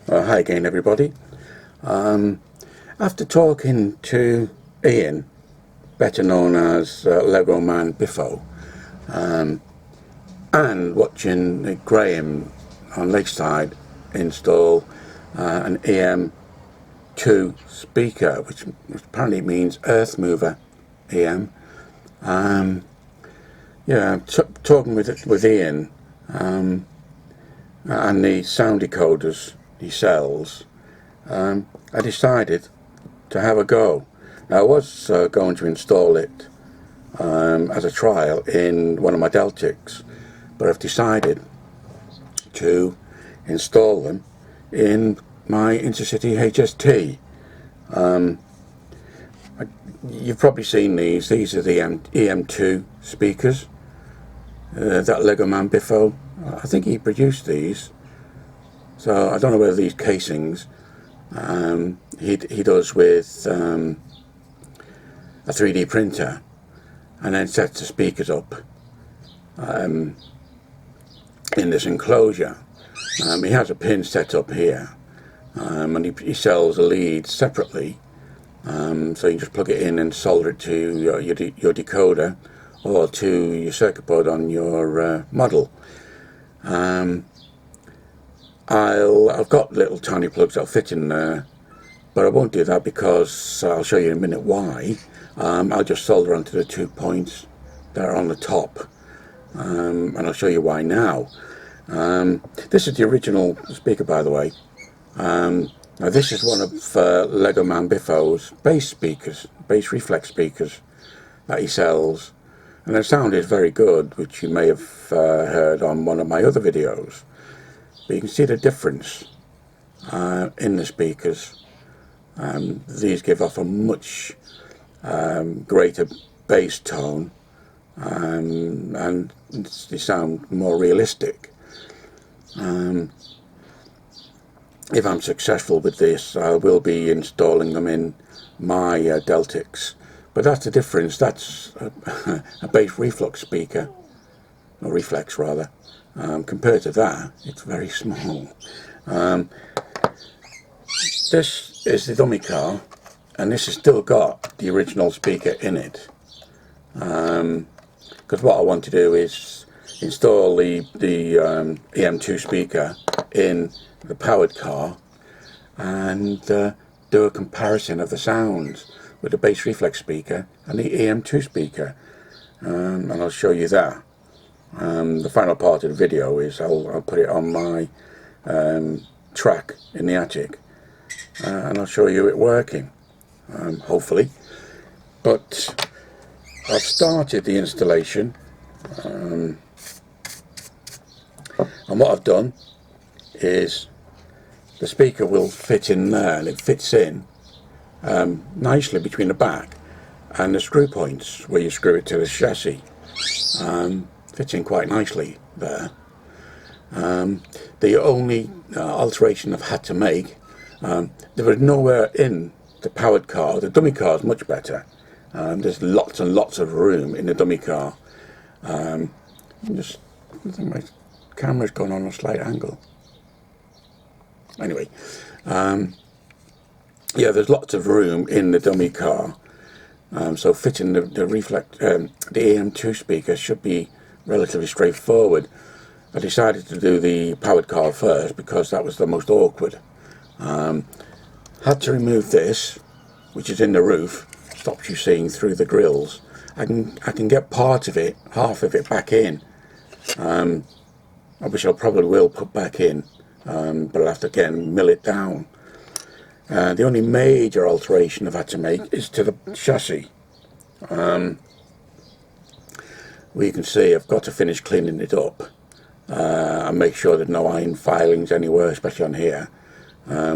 Hi again, everybody. After talking to Ian, better known as Lego Man Biffo, and watching Graham on Lakeside install an EM2 speaker, which apparently means Earth Mover EM. Talking with Ian and the sound decoders he sells, I decided to have a go. Now, I was going to install it as a trial in one of my Deltics, but I've decided to install them in my Intercity HST. You've probably seen these. These are the EM2 speakers that Lego Man Biffo, I think he produced these. So I don't know whether these casings he does with a 3D printer and then sets the speakers up in this enclosure. He has a pin set up here, and he sells the leads separately, so you can just plug it in and solder it to your decoder or to your circuit board on your model. I've got little tiny plugs that'll fit in there, but I won't do that because I'll show you in a minute why. I'll just solder onto the 2 points that are on the top, and I'll show you why now. This is the original speaker, by the way. Now this is one of Lego Man Biffo's bass speakers, bass reflex speakers that he sells, and the sound is very good, which you may have heard on one of my other videos. But you can see the difference in the speakers. These give off a much greater bass tone, and they sound more realistic. If I'm successful with this, I will be installing them in my Deltics. But that's the difference. That's a bass reflux speaker, or reflex rather. Compared to that, it's very small. This is the dummy car, and this has still got the original speaker in it. Because what I want to do is install the EM2 speaker in the powered car and do a comparison of the sounds with the bass reflex speaker and the EM2 speaker, and I'll show you that. The final part of the video is I'll put it on my track in the attic, and I'll show you it working, hopefully. But I've started the installation, and what I've done is the speaker will fit in there, and it fits in nicely between the back and the screw points where you screw it to the chassis. Fits in quite nicely there. The only alteration I've had to make, there was nowhere in the powered car. The dummy car is much better. There's lots and lots of room in the dummy car. I think my camera's gone on a slight angle. Anyway, yeah, there's lots of room in the dummy car. So fitting the EM2 speaker should be relatively straightforward. I decided to do the powered car first because that was the most awkward. Had to remove this, which is in the roof, stops you seeing through the grills. I can get part of it, half of it, back in, which I probably will put back in, but I'll have to again mill it down. The only major alteration I've had to make is to the chassis. Where you can see I've got to finish cleaning it up and make sure there's no iron filings anywhere, especially on here.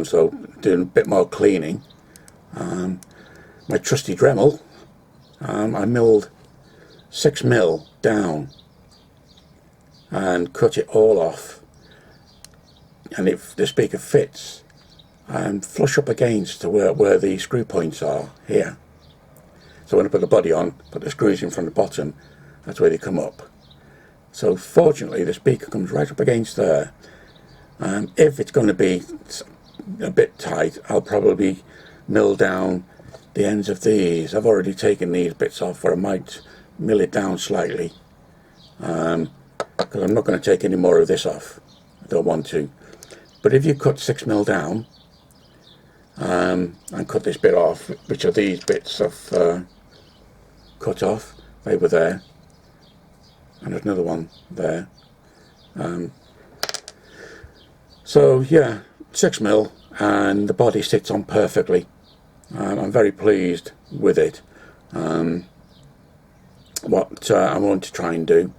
So doing a bit more cleaning. My trusty Dremel, I milled 6mm down and cut it all off, and if the speaker fits flush up against to where the screw points are here. So when I put the body on, put the screws in from the bottom, that's where they come up. So fortunately the speaker comes right up against there. If it's going to be a bit tight, I'll probably mill down the ends of these. I've already taken these bits off, or I might mill it down slightly, because I'm not going to take any more of this off. I don't want to. But if you cut 6mm down and cut this bit off, which are these bits I've cut off, they were there, and there's another one there. So yeah, 6mm, and the body sits on perfectly. I'm very pleased with it. What I want to try and do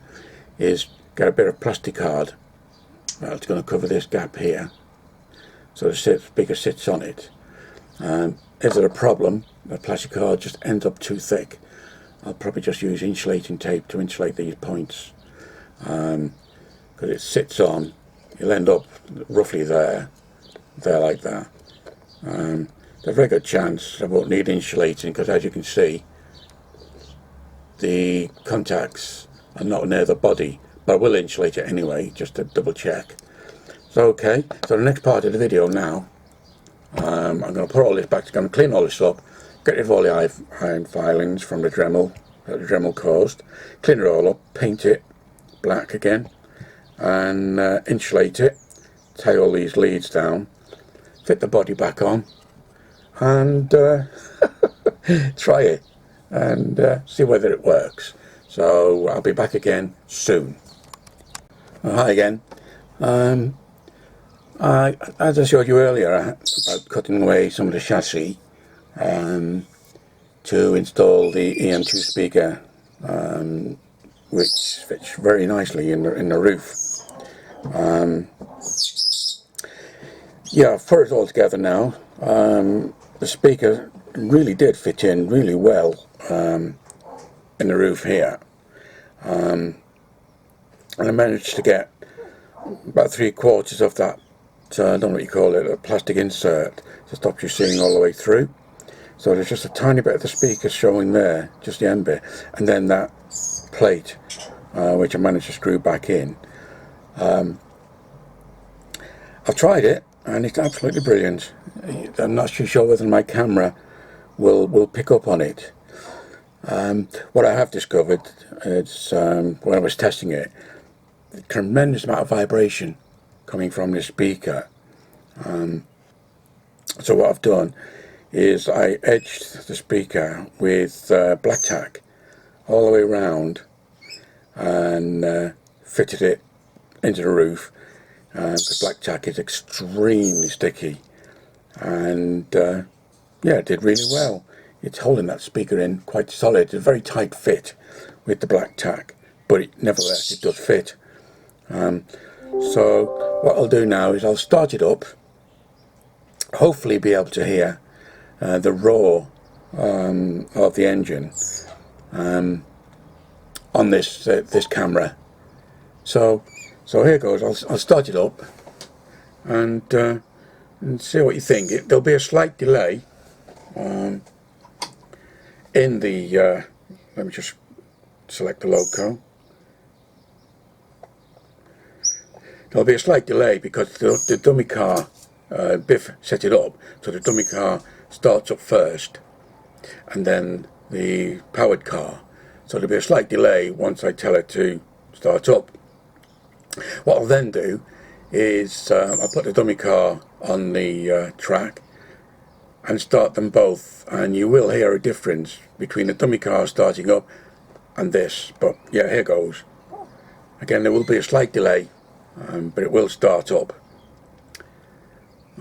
is get a bit of plastic card that's going to cover this gap here, so the speaker sits on it. If there's a problem, the plastic card just ends up too thick, I'll probably just use insulating tape to insulate these points, because it sits on, you'll end up roughly there like that. There's a very good chance I won't need insulating, because as you can see, the contacts are not near the body, but I will insulate it anyway, just to double check. So okay, so the next part of the video now, I'm going to put all this back, going to clean all this up, get rid of all the iron filings from the Dremel that the Dremel caused, clean it all up, paint it black again, and insulate it, tie all these leads down, fit the body back on, and try it and see whether it works. So I'll be back again soon. Hi again. As I showed you earlier about cutting away some of the chassis to install the EM2 speaker, which fits very nicely in the roof. Yeah, I've put it all together now. The speaker really did fit in really well in the roof here, and I managed to get about 3/4 of that, I don't know what you call it, a plastic insert to stop you seeing all the way through. So there's just a tiny bit of the speaker showing there, just the end bit, and then that plate which I managed to screw back in. I've tried it and it's absolutely brilliant. I'm not too sure whether my camera will pick up on it. What I have discovered is, when I was testing it, the tremendous amount of vibration coming from this speaker. So what I've done is I edged the speaker with black tack all the way around and fitted it into the roof, because black tack is extremely sticky, and yeah, it did really well. It's holding that speaker in quite solid. It's a very tight fit with the black tack, but nevertheless it does fit. So what I'll do now is I'll start it up, hopefully be able to hear the roar of the engine on this camera. So here goes. I'll start it up and see what you think. There'll be a slight delay in the let me just select the loco. There'll be a slight delay because the dummy car, Biff set it up so the dummy car starts up first and then the powered car. So there'll be a slight delay once I tell it to start up. What I'll then do is I'll put the dummy car on the track and start them both, and you will hear a difference between the dummy car starting up and this. But yeah, here goes. Again, there will be a slight delay, but it will start up.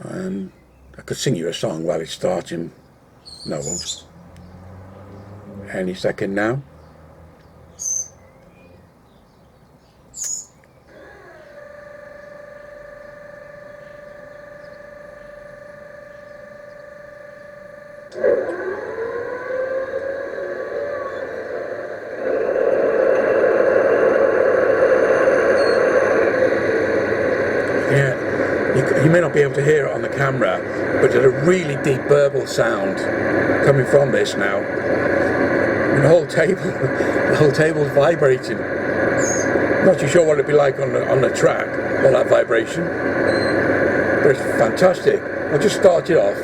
And I could sing you a song while it's starting. No, I won't. Any second now. Yeah, you may not be able to hear it on the camera, but there's a really deep burble sound coming from this now. And the whole table's vibrating. Not too sure what it'd be like on the track, all that vibration, but it's fantastic. I'll just start it off.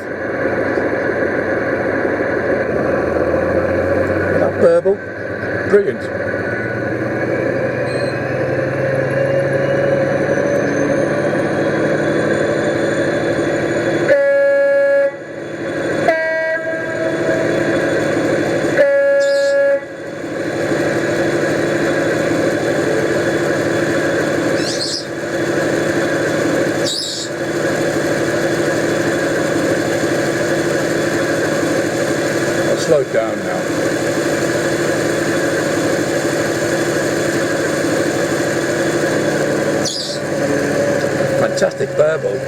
That burble, brilliant. Slow down now. Fantastic burble.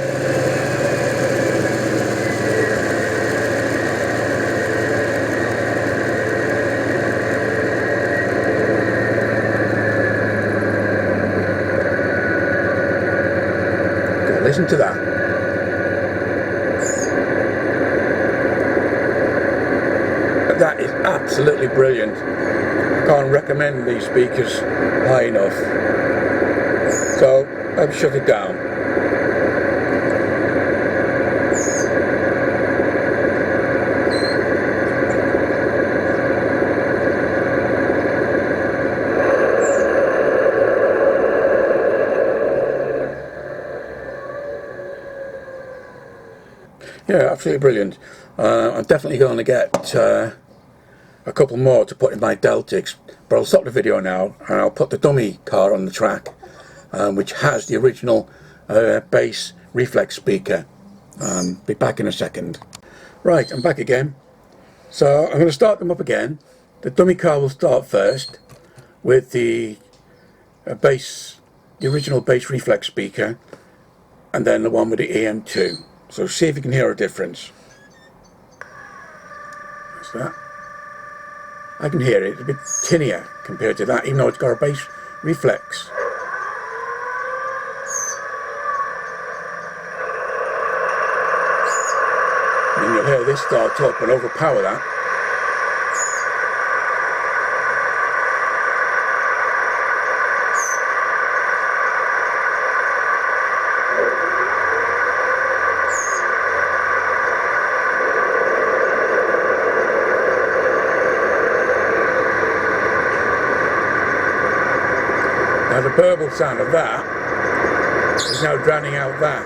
Go listen to that. That is absolutely brilliant. I can't recommend these speakers high enough. So I've shut it down. Yeah, absolutely brilliant. I'm definitely going to get a couple more to put in my Deltics, but I'll stop the video now and I'll put the dummy car on the track, which has the original bass reflex speaker. Be back in a second. Right, I'm back again. So I'm going to start them up again. The dummy car will start first with the original bass reflex speaker, and then the one with the EM2. So see if you can hear a difference. That's that. I can hear it. It's a bit tinnier compared to that, even though it's got a bass reflex. And you'll hear this start up and overpower that. Now the burble sound of that is now drowning out that.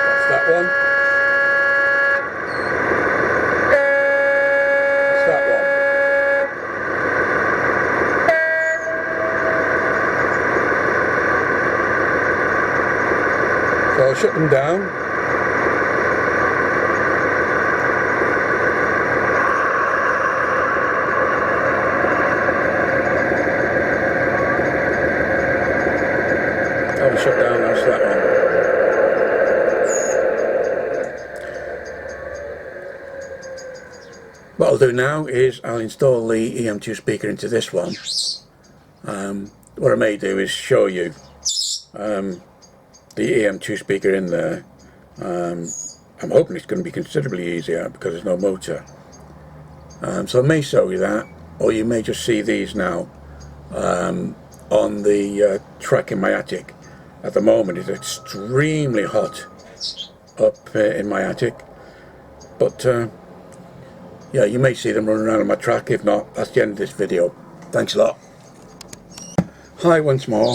That's that one. That's that one. So I'll shut them down. I'll shut down, that's that one. What I'll do now is I'll install the EM2 speaker into this one. What I may do is show you the EM2 speaker in there. I'm hoping it's going to be considerably easier because there's no motor. So I may show you that, or you may just see these now on the track in my attic. At the moment it's extremely hot up in my attic, but yeah, you may see them running around on my track. If not, that's the end of this video. Thanks a lot. Hi once more.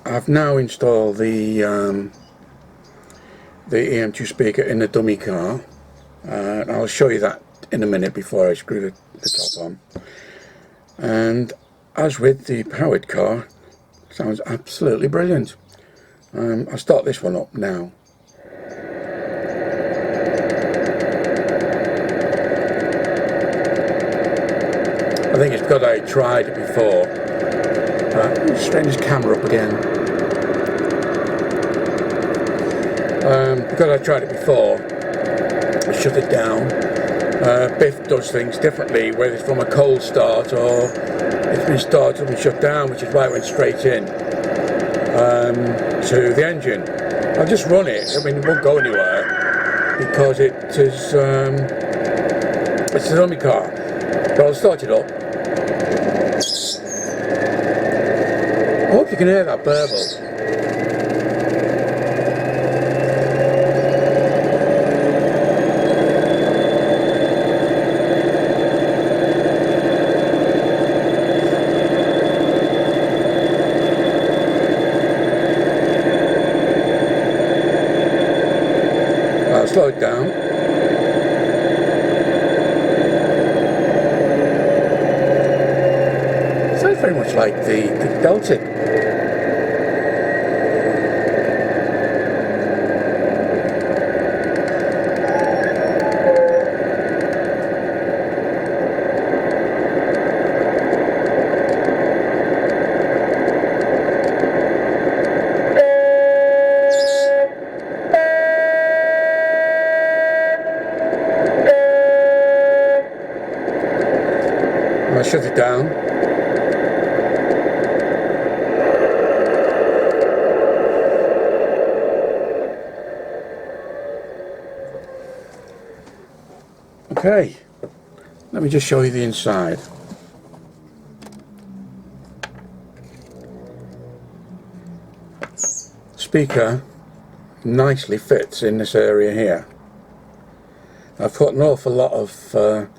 I've now installed the EM2 speaker in the dummy car. I'll show you that in a minute before I screw the top on. And as with the powered car, sounds absolutely brilliant. I'll start this one up now. I think it's because I tried it before. Let's straighten this camera up again. Because I tried it before, I shut it down. Biff does things differently, whether it's from a cold start or it's been started and shut down, which is why it went straight in to the engine. I'll just run it. I mean, it won't go anywhere because it's a dummy car. But I'll start it up. I hope you can hear that burble. I'll slow it down. Sounds very much like the Deltic. I'll shut it down. Okay, let me just show you the inside. Speaker nicely fits in this area here. I've put an awful lot of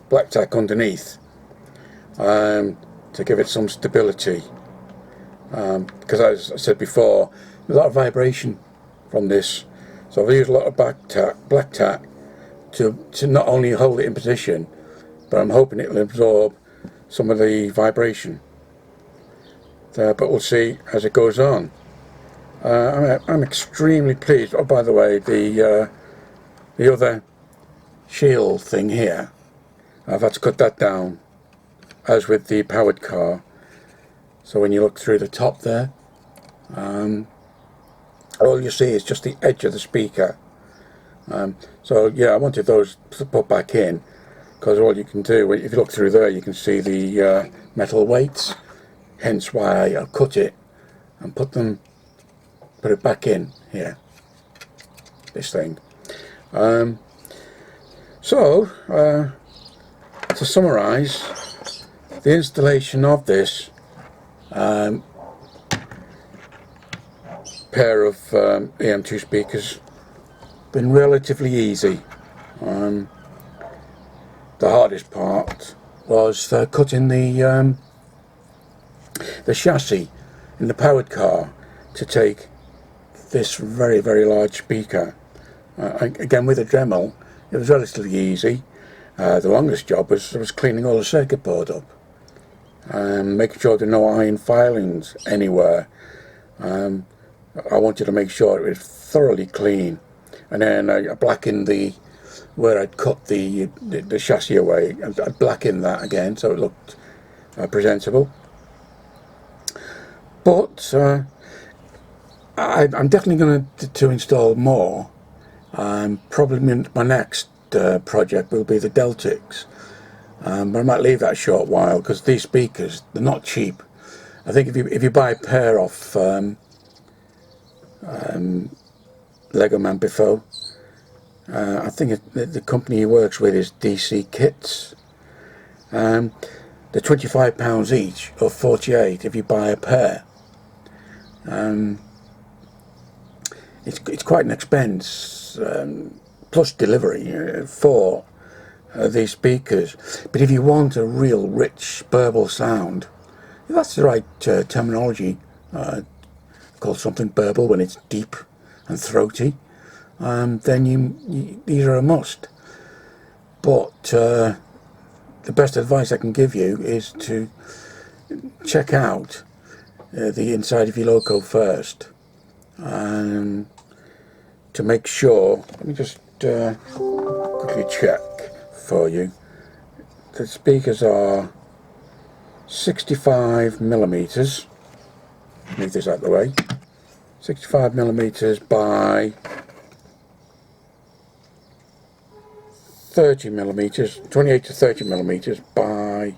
black tack underneath to give it some stability, because as I said before, a lot of vibration from this, so I've used a lot of black tack to not only hold it in position, but I'm hoping it will absorb some of the vibration there, but we'll see as it goes on. I'm extremely pleased. Oh, by the way, the other shield thing here, I've had to cut that down, as with the powered car. So when you look through the top there, all you see is just the edge of the speaker. So yeah, I wanted those to put back in, because all you can do, if you look through there, you can see the metal weights, hence why I cut it and put it back in here, this thing. So to summarise, the installation of this pair of EM2 speakers been relatively easy. The hardest part was cutting the chassis in the powered car to take this very, very large speaker. Again, with a Dremel, it was relatively easy. The longest job was cleaning all the circuit board up and making sure there were no iron filings anywhere. I wanted to make sure it was thoroughly clean, and then I blackened where I'd cut the chassis away. I blackened that again so it looked presentable. But I'm definitely going to install more. Probably my next project will be the Deltics, but I might leave that a short while because these speakers, they're not cheap. I think if you buy a pair off Lego Man Bifo, I think the company he works with is DC Kits. They're £25 each, or 48 if you buy a pair. It's quite an expense, plus delivery for these speakers. But if you want a real rich burble sound, that's the right terminology. Called something burble when it's deep and throaty. Then these are a must. But the best advice I can give you is to check out the inside of your loco first, to make sure. Let me just quickly check for you. The speakers are 65mm. Move this out of the way. 65mm by 30mm, 28 to 30mm by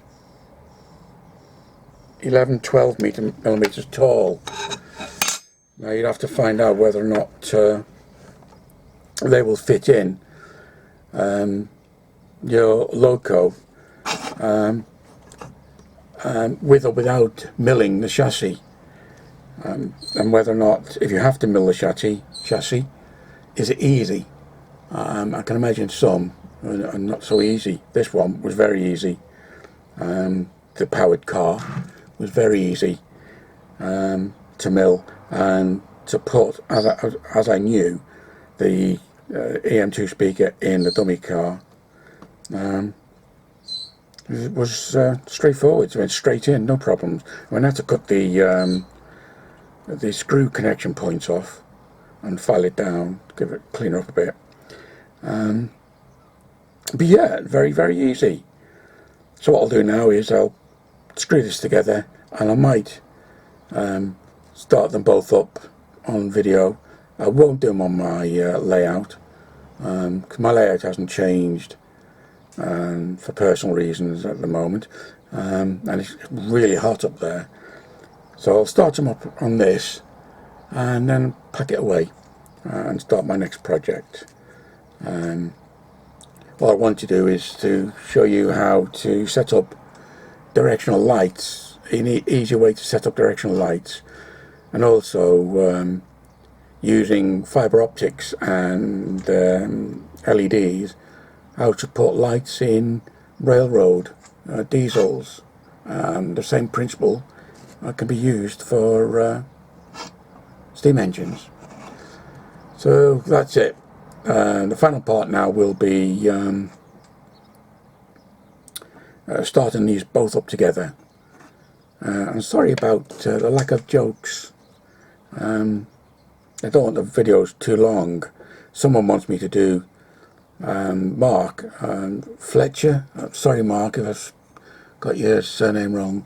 11, 12mm tall. Now you'd have to find out whether or not they will fit in your loco with or without milling the chassis, and whether or not, if you have to mill the chassis, is it easy? I can imagine some are not so easy. This one was very easy. The powered car was very easy to mill and to put, as I knew, the EM2 speaker in the dummy car. It was straightforward. It went straight in, no problems. I had to cut the screw connection points off and file it down, give it clean up a bit. But yeah, very, very easy. So what I'll do now is I'll screw this together, and I might start them both up on video. I won't do them on my layout, because my layout hasn't changed for personal reasons at the moment, and it's really hot up there. So I'll start them up on this and then pack it away and start my next project. What I want to do is to show you how to set up directional lights, an easy way to set up directional lights, and also using fibre optics and LEDs, how to put lights in railroad diesels. The same principle can be used for steam engines. So that's it. The final part now will be starting these both up together. I'm sorry about the lack of jokes. I don't want the videos too long. Someone wants me to do Mark Fletcher, sorry Mark if I've got your surname wrong,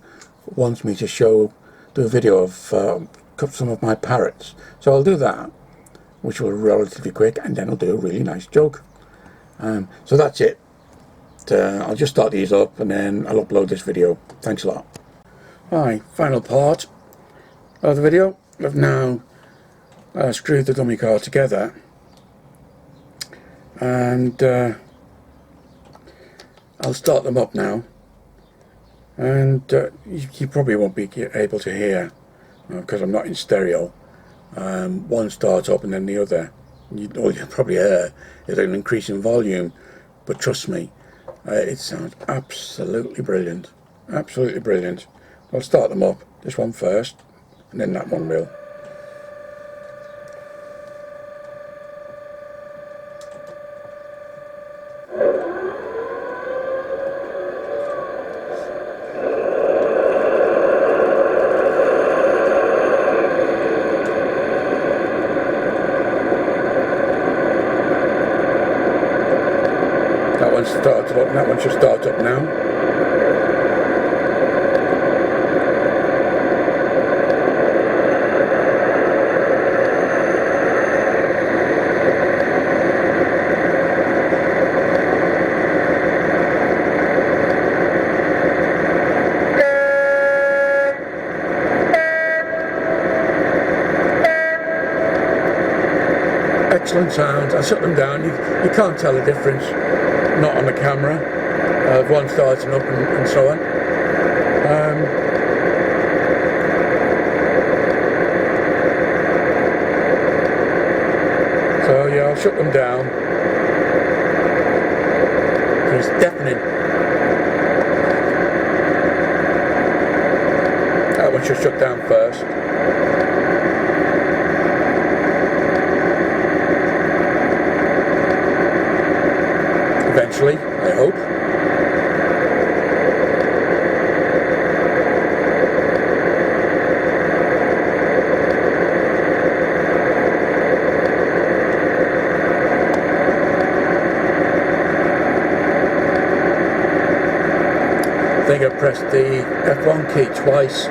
wants me to do a video of some of my parrots. So I'll do that, which will be relatively quick, and then I'll do a really nice joke. So that's it. I'll just start these up and then I'll upload this video. Thanks a lot. Hi, final part of the video. I've now screwed the dummy car together, and I'll start them up now, and you probably won't be able to hear because I'm not in stereo. One starts up and then the other. All you probably hear is an increase in volume, but trust me, it sounds absolutely brilliant. Absolutely brilliant. I'll start them up, this one first, and then that one will. That one started up, that one should start up now. Excellent sound. I shut them down. You can't tell the difference, not on the camera, of one starting up and so on. So yeah, I'll shut them down. It's deafening. That one should shut down first. Eventually, I hope. I think I've pressed the F1 key twice.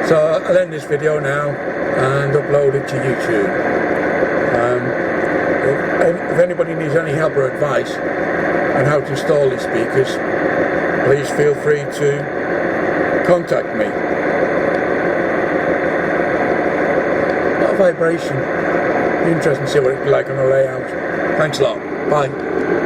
So I'll end this video now and upload it to YouTube. If anybody needs any help or advice on how to install these speakers, please feel free to contact me. lot of vibration. Be interesting to see what it'd be like on a layout. Thanks a lot. Bye.